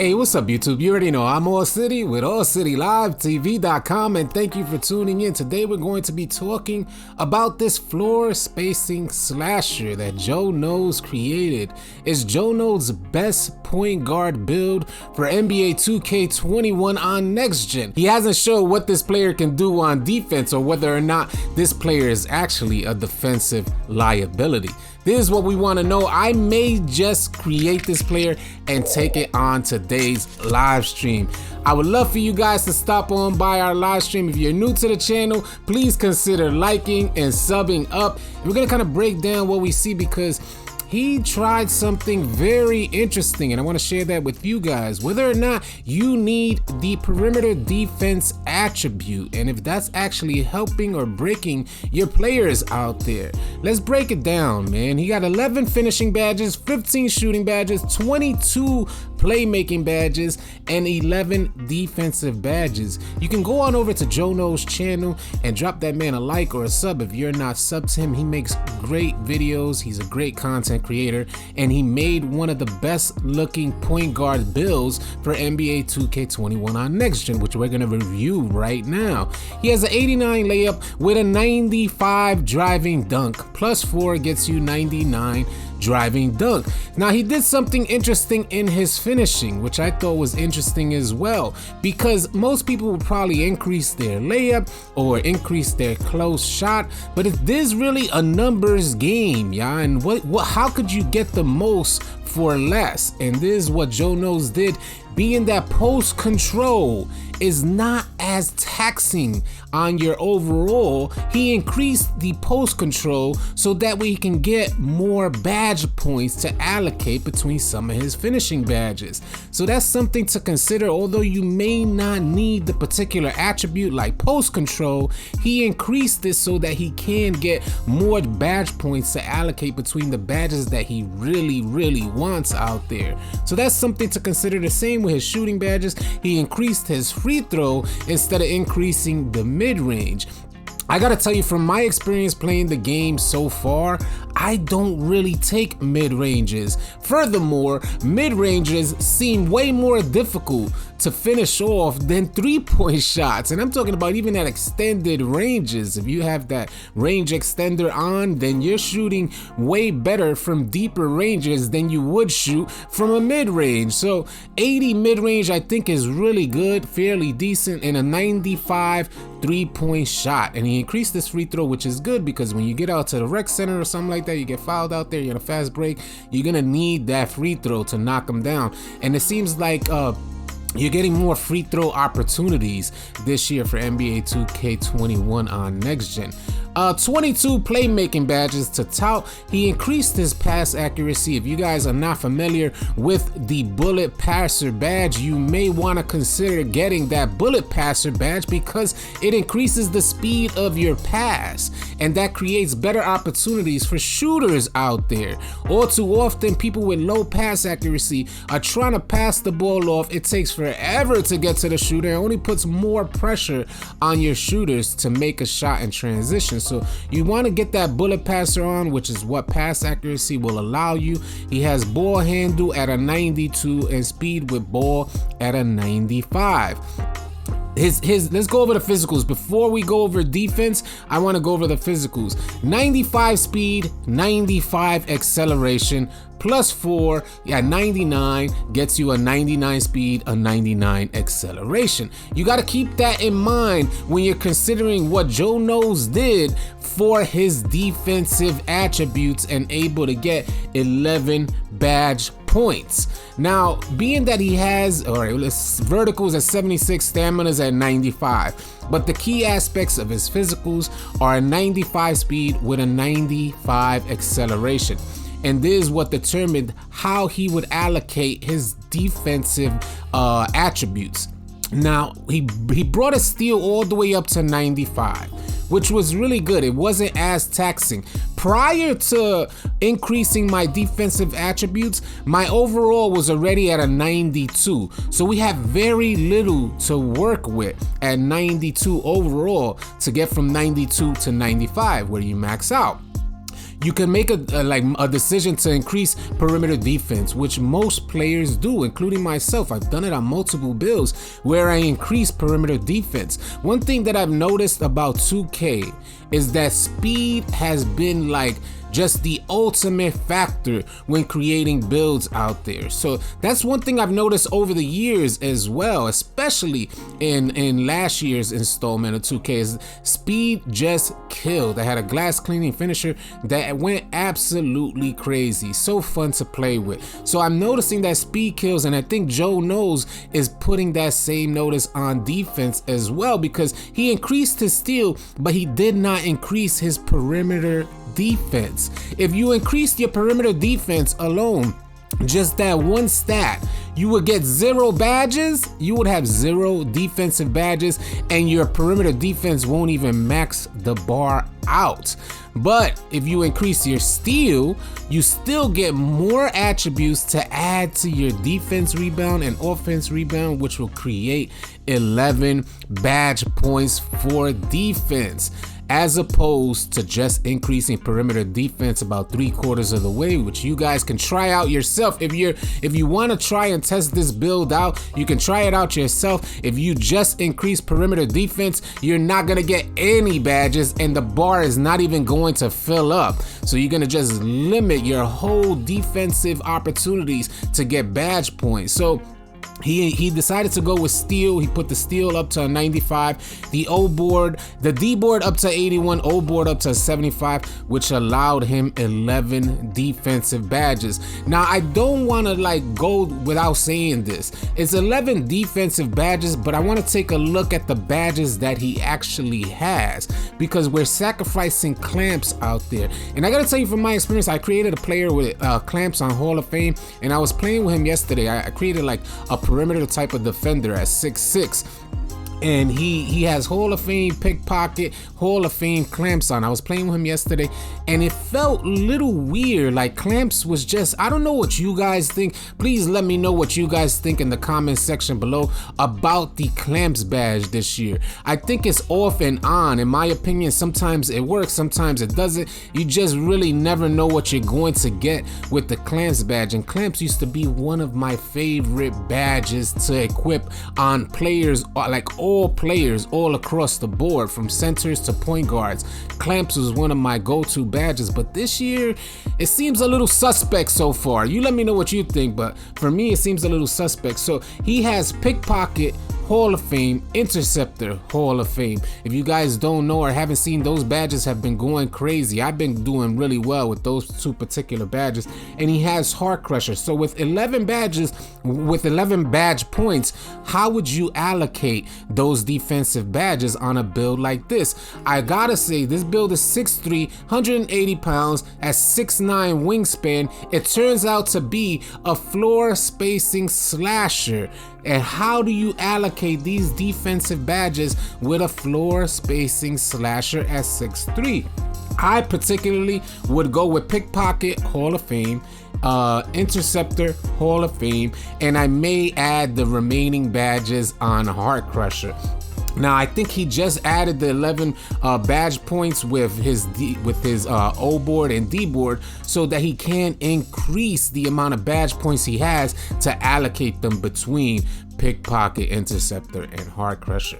Hey, what's up, YouTube? You already know I'm AllCity with AllCityLiveTV.com, and thank you for tuning in. Today we're going to be talking about this floor spacing slasher that Joe Knows created. It's Joe Knows' best point guard build for NBA 2K21 on Next Gen. He hasn't shown what this player can do on defense or whether or not this player is actually a defensive liability. This is what we want to know. I may just create this player and take it on today's live stream. I would love for you guys to stop on by our live stream. If you're new to the channel, please consider liking and subbing up. We're going to kind of break down what we see because he tried something very interesting, and I want to share that with you guys. Whether or not you need the perimeter defense attribute, and if that's actually helping or breaking your players out there. Let's break it down, man. He got 11 finishing badges, 15 shooting badges, 22 playmaking badges, and 11 defensive badges. You can go on over to Joe Knows' channel and drop that man a like or a sub if you're not subbed to him. He makes great videos. He's a great content creator, and he made one of the best looking point guard builds for NBA 2K21 on Next Gen, which we're going to review right now. He has an 89 layup with a 95 driving dunk. Plus 4 gets you 99 driving dunk. Now, he did something interesting in his finishing, which I thought was interesting as well, because most people would probably increase their layup or increase their close shot, but it is really a numbers game, yeah. And how could you get the most for less? And this is what Joe Knows did, being that post control is not as taxing on your overall. He increased the post control so that way he can get more badge points to allocate between some of his finishing badges. So that's something to consider. Although you may not need the particular attribute like post control, he increased this so that he can get more badge points to allocate between the badges that he really wants out there. So that's something to consider. The same with his shooting badges. He increased his free throw instead of increasing the mid-range. I gotta tell you, from my experience playing the game so far, I don't really take mid-ranges. Furthermore, mid-ranges seem way more difficult to finish off than three-point shots. And I'm talking about even at extended ranges. If you have that range extender on, then you're shooting way better from deeper ranges than you would shoot from a mid-range. So 80 mid-range I think is really good, fairly decent, and a 95 three-point shot. And he increased this free throw, which is good because when you get out to the rec center or something like that, you get fouled out there, you're in a fast break, you're gonna need that free throw to knock them down. And it seems like you're getting more free throw opportunities this year for NBA 2K21 on Next Gen. 22 playmaking badges to tout. He increased his pass accuracy. If you guys are not familiar with the bullet passer badge, you may want to consider getting that bullet passer badge because it increases the speed of your pass, and that creates better opportunities for shooters out there. All too often, people with low pass accuracy are trying to pass the ball off. It takes forever to get to the shooter. It only puts more pressure on your shooters to make a shot in transition. So you want to get that bullet passer on, which is what pass accuracy will allow you. He has ball handle at a 92 and speed with ball at a 95. Let's go over the physicals. Before we go over defense, I want to go over the physicals. 95 speed, 95 acceleration, plus 4 at 99 gets you a 99 speed, a 99 acceleration. You got to keep that in mind when you're considering what Joe Knows did for his defensive attributes and able to get 11 badge points. Now, being that he has, verticals at 76, staminas at 95, but the key aspects of his physicals are a 95 speed with a 95 acceleration. And this is what determined how he would allocate his defensive attributes. Now, he brought his steal all the way up to 95, which was really good. It wasn't as taxing. Prior to increasing my defensive attributes, my overall was already at a 92. So we have very little to work with at 92 overall to get from 92 to 95, where you max out. You can make a decision to increase perimeter defense, which most players do, including myself. I've done it on multiple builds where I increase perimeter defense. One thing that I've noticed about 2K is that speed has been like just the ultimate factor when creating builds out there. So that's one thing I've noticed over the years as well, especially in last year's installment of 2K, is speed just killed. I had a glass cleaning finisher that went absolutely crazy. So fun to play with. So I'm noticing that speed kills, and I think Joe Knows is putting that same notice on defense as well, because he increased his steal, but he did not increase his perimeter defense. If you increased your perimeter defense alone, just that one stat, you would get 0 badges. You would have 0 defensive badges, and your perimeter defense won't even max the bar out. But if you increase your steal, you still get more attributes to add to your defense rebound and offense rebound, which will create 11 badge points for defense, as opposed to just increasing perimeter defense about 3/4 of the way, which you guys can try out yourself. If you want to try and test this build out, you can try it out yourself. If you just increase perimeter defense, you're not gonna get any badges, and the bar is not even going to fill up. So you're gonna just limit your whole defensive opportunities to get badge points. So he decided to go with steal. He put the steal up to a 95, the D board up to 81, O board up to 75, which allowed him 11 defensive badges. Now I don't want to go without saying this. It's 11 defensive badges, but I want to take a look at the badges that he actually has, because we're sacrificing clamps out there. And I gotta tell you, from my experience, I created a player with clamps on Hall of Fame, and I was playing with him yesterday. I created like a perimeter type of defender at 6'6", and he has Hall of Fame pickpocket, Hall of Fame clamps on. I was playing with him yesterday, and it felt a little weird. Like, clamps was just, I don't know what you guys think. Please let me know what you guys think in the comment section below about the clamps badge this year. I think it's off and on. In my opinion, sometimes it works, sometimes it doesn't. You just really never know what you're going to get with the clamps badge. And clamps used to be one of my favorite badges to equip on players, like all players all across the board, from centers to point guards. Clamps was one of my go-to badges, but this year it seems a little suspect so far. You let me know what you think, but for me it seems a little suspect. So he has pickpocket, Hall of Fame, Interceptor, Hall of Fame. If you guys don't know or haven't seen, those badges have been going crazy. I've been doing really well with those two particular badges. And he has Heart Crusher. So with 11 badges, with 11 badge points, how would you allocate those defensive badges on a build like this? I gotta say, this build is 6'3", 180 pounds, at 6'9" wingspan. It turns out to be a floor spacing slasher. And how do you allocate these defensive badges with a floor spacing slasher at 6'3"? I particularly would go with Pickpocket, Hall of Fame, Interceptor, Hall of Fame, and I may add the remaining badges on Heart Crusher. Now I think he just added the 11 badge points with his O board and D board, so that he can increase the amount of badge points he has to allocate them between Pickpocket, Interceptor, and Heart Crusher.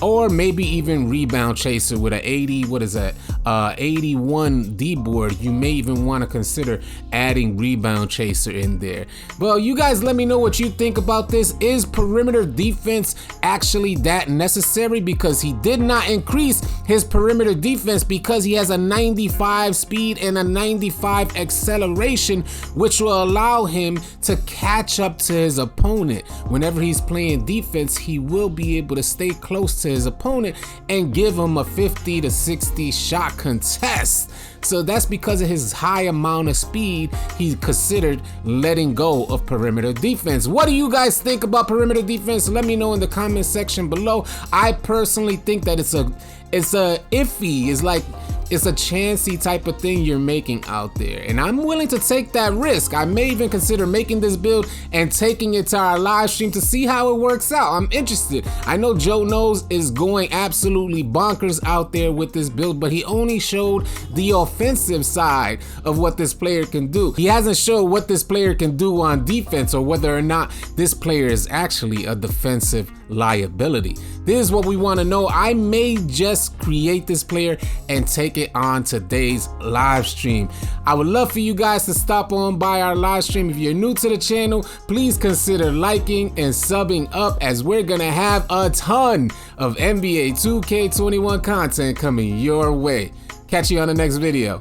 Or maybe even Rebound Chaser with an 81 D board. You may even want to consider adding Rebound Chaser in there. Well, you guys let me know what you think about this. Is perimeter defense actually that necessary? Because he did not increase his perimeter defense, because he has a 95 speed and a 95 acceleration, which will allow him to catch up to his opponent. Whenever he's playing defense, he will be able to stay close to his opponent and give him a 50 to 60 shot contest. So that's because of his high amount of speed. He's considered letting go of perimeter defense. What do you guys think about perimeter defense? Let me know in the comment section below. I personally think that it's a iffy. It's like, it's a chancy type of thing you're making out there. And I'm willing to take that risk. I may even consider making this build and taking it to our live stream to see how it works out. I'm interested. I know Joe Knows is going absolutely bonkers out there with this build, but he only showed the offensive side of what this player can do. He hasn't showed what this player can do on defense, or whether or not this player is actually a defensive liability. This is what we want to know. I may just create this player and take it on today's live stream. I would love for you guys to stop on by our live stream. If you're new to the channel, please consider liking and subbing up, as we're gonna have a ton of NBA 2K21 content coming your way. Catch you on the next video.